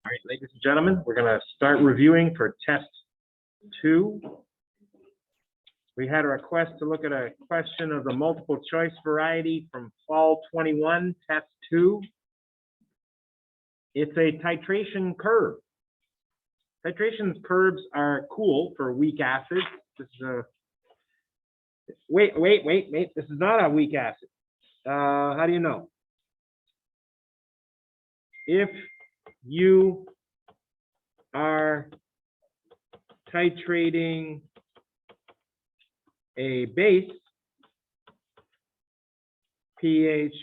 All right, ladies and gentlemen, we're going to start reviewing for test 2. We had a request to look at a question of the multiple choice variety from fall 21, test 2. It's a titration curve. Titration curves are cool for weak acids. This is a wait. This is not a weak acid. How do you know? If you are titrating a base, pH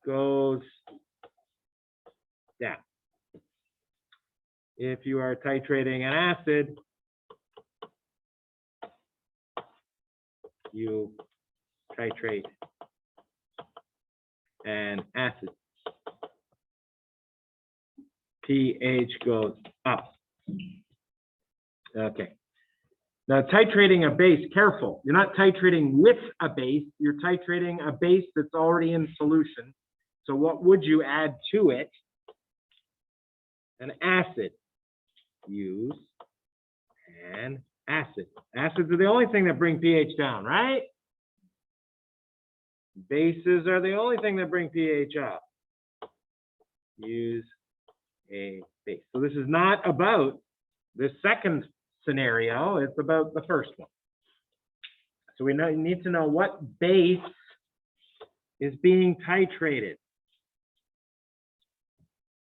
goes down. If you are titrating an acid, you titrate an acid, pH goes up. Okay. Now, titrating a base, careful. You're not titrating with a base. You're titrating a base that's already in solution. So what would you add to it? An acid. Use an acid. Acids are the only thing that bring pH down, right? Bases are the only thing that bring pH up. Use a base. So this is not about the second scenario, it's about the first one. So we need to know what base is being titrated.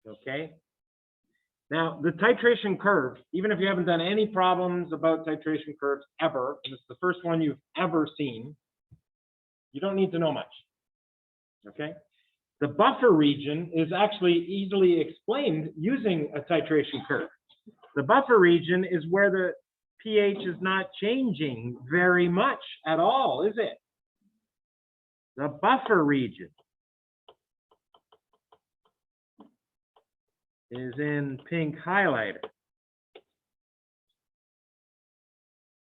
Okay. Now, the titration curve, even if you haven't done any problems about titration curves ever, and it's the first one you've ever seen, you don't need to know much. Okay. The buffer region is actually easily explained using a titration curve. The buffer region is where the pH is not changing very much at all, is it? The buffer region is in pink highlighter.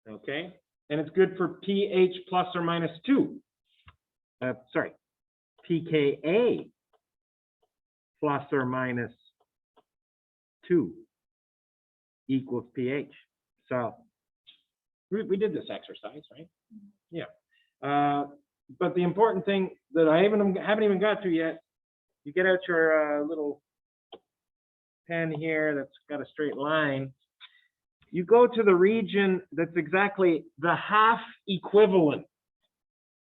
Okay, and it's good for pH plus or minus 2. pKa plus or minus 2 equals pH. So we did this exercise, right? Yeah. But the important thing that I haven't even got to yet, you get out your little pen here that's got a straight line. You go to the region that's exactly the half equivalent.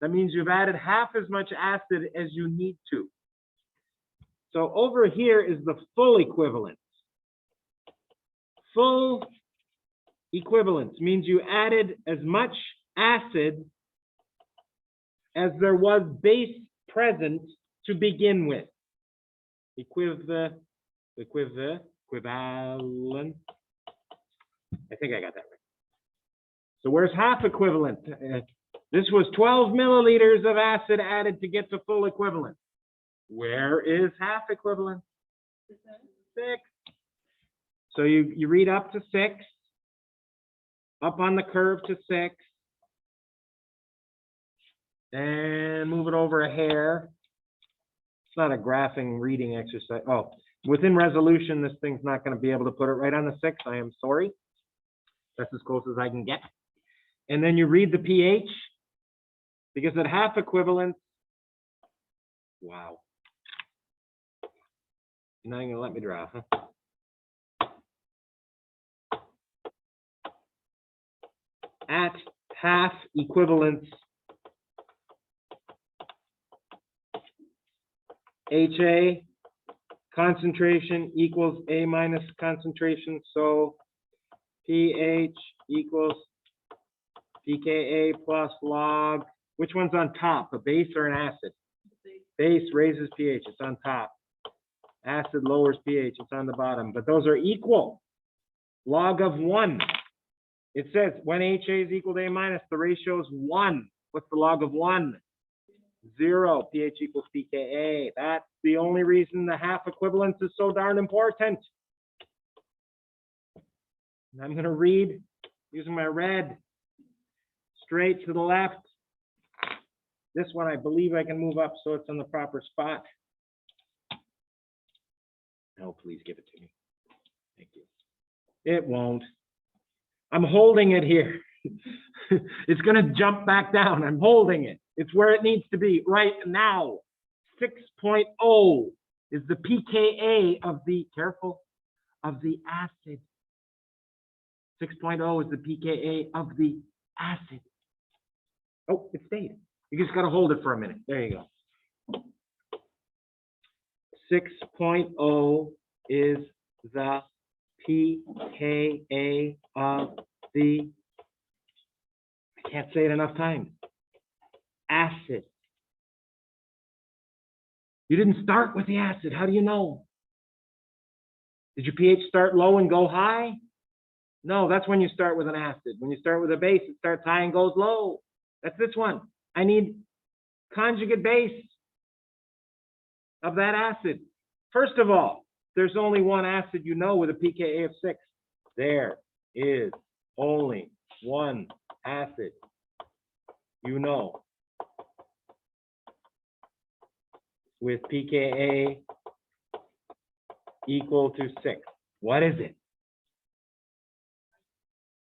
That means you've added half as much acid as you need to. So over here is the full equivalence. Full equivalence means you added as much acid as there was base present to begin with. Equivalent. I think I got that right. So where's half equivalent? This was 12 milliliters of acid added to get to full equivalent. Where is half equivalent? 6. So you read up to 6, up on the curve to 6, and move it over a hair. It's not a graphing reading exercise. Oh, within resolution, this thing's not going to be able to put it right on the 6. I am sorry. That's as close as I can get. And then you read the pH, because at half equivalence, wow. You're not going to let me draw, huh? At half equivalence, HA concentration equals A minus concentration, so pH equals pKa plus log. Which one's on top, a base or an acid? Base raises pH, it's on top. Acid lowers pH, it's on the bottom, but those are equal. Log of 1. It says when HA is equal to A minus, the ratio is 1. What's the log of 1? 0. pH equals pKa. That's the only reason the half equivalence is so darn important. And I'm going to read using my red straight to the left. This one, I believe I can move up so it's in the proper spot. Oh, please give it to me. Thank you. It won't. I'm holding it here. It's going to jump back down. I'm holding it. It's where it needs to be right now. 6.0 is the pKa of the, careful, of the acid. 6.0 is the pKa of the acid. Oh, it stayed. You just got to hold it for a minute. There you go. 6.0 is the pKa of the, I can't say it enough times, acid. You didn't start with the acid. How do you know? Did your pH start low and go high? No, that's when you start with an acid. When you start with a base, it starts high and goes low. That's this one. I need conjugate base of that acid. First of all, there's only one acid you know with a pKa of 6. There is only one acid you know with pKa equal to 6. What is it?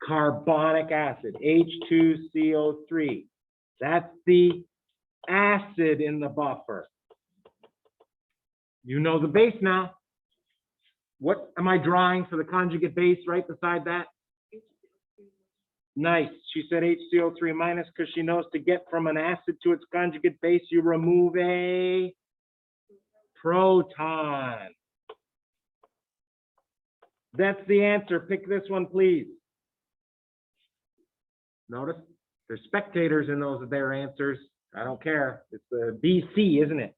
Carbonic acid, H2CO3. That's the acid in the buffer. You know the base now. What am I drawing for the conjugate base right beside that? Nice. She said HCO3 minus because she knows to get from an acid to its conjugate base, you remove a proton. That's the answer. Pick this one, please. Notice there's spectators in those their answers. I don't care. It's the BC, isn't it?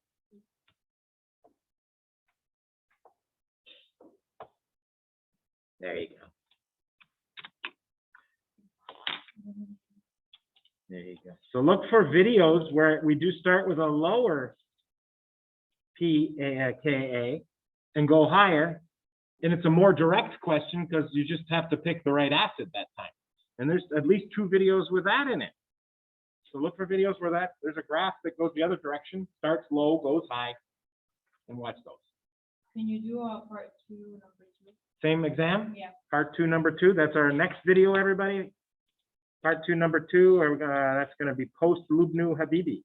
There you go. There you go. So look for videos where we do start with a lower pKa and go higher. And it's a more direct question because you just have to pick the right acid that time. And there's at least 2 videos with that in it. So look for videos where there's a graph that goes the other direction, starts low, goes high, and watch those. Can you do a part 2, number 2? Same exam? Yeah. Part 2, number 2. That's our next video, everybody. Part 2, number 2. That's going to be post Lubnu Habibi.